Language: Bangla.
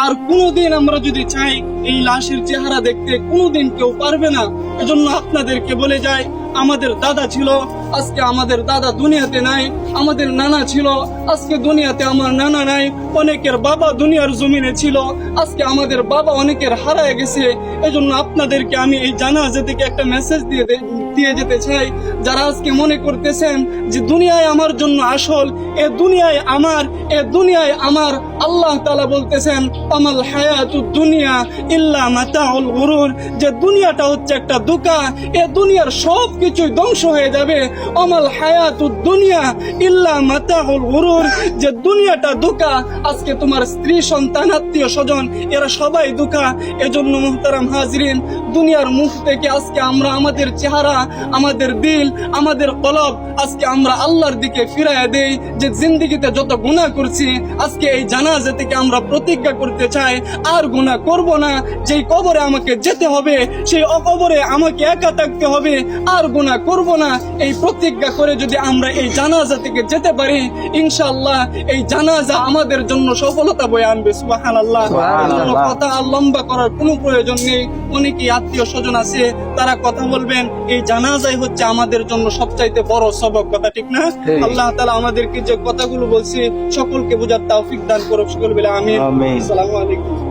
আর কোনোদিন আমরা যদি চাই এই লাশের চেহারা দেখতে, কোনোদিন কেউ পারবে না। এজন্য আপনাদেরকে বলে যাই, আমাদের দাদা ছিল, আজকে আমাদের দাদা দুনিয়াতে নাই। আমাদের নানা ছিল, আজকে দুনিয়াতে আমার নানা নাই। অনেকের বাবা দুনিয়ার জমিনে ছিল, আজকে আমাদের বাবা অনেকের হারায় গেছে। এজন্য আপনাদেরকে আমি এই জানাজা থেকে একটা মেসেজ দিয়ে যেতে চাই। যারা আজকে মনে করতেছেন যে দুনিয়ায় আমার জন্য আসল, এ দুনিয়ায় আমার, আল্লাহ তাআলা বলতেছেন আমাল হায়াতুদ দুনিয়া ইল্লা মাতাউল গুরুর, যে দুনিয়াটা হচ্ছে একটা ধোঁকা, এ দুনিয়ার সব কিছুই ধ্বংস হয়ে যাবে। আমাল হায়াতুদ দুনিয়া ইল্লা মাতাউল গুরুর, যে দুনিয়াটা ধোঁকা। আজকে তোমার স্ত্রী, সন্তান, আত্মীয় স্বজন এরা সবাই ধোঁকা। এজন্য মুহতারাম হাজরিন, দুনিয়ার মুখ থেকে আজকে আমরা আমাদের চেহারা, আমাদের দিল, আমাদের কলব আজকে আমরা আল্লাহর দিকে ফিরাইয়া দেই। যে জিন্দেগিতে যত গুনাহ করছি, আজকে এই জানাজা থেকে আমরা প্রতিজ্ঞা করতে চাই আর গুনাহ করব না। যেই কবরে আমাকে যেতে হবে, সেই কবরে আমাকে একা থাকতে হবে, আর গুনাহ করব না। এই প্রতিজ্ঞা করে যদি আমরা এই জানাজা থেকে যেতে পারি, ইনশাআল্লাহ এই জানাজা আমাদের জন্য সফলতা বয়ে আনবে। সুবহানাল্লাহ। কথা আর লম্বা করার কোনো প্রয়োজন নেই। অনেকেই আত্মীয় স্বজন আছে, তারা কথা বলবেন। এই জানাজাই হচ্ছে আমাদের জন্য সবচাইতে বড় সবক, কথা ঠিক না? আল্লাহ তাআলা আমাদেরকে যে কথাগুলো বলছি সকলকে বোঝার তৌফিক দান করুক। সকল বলে আমিন। আসসালামু আলাইকুম।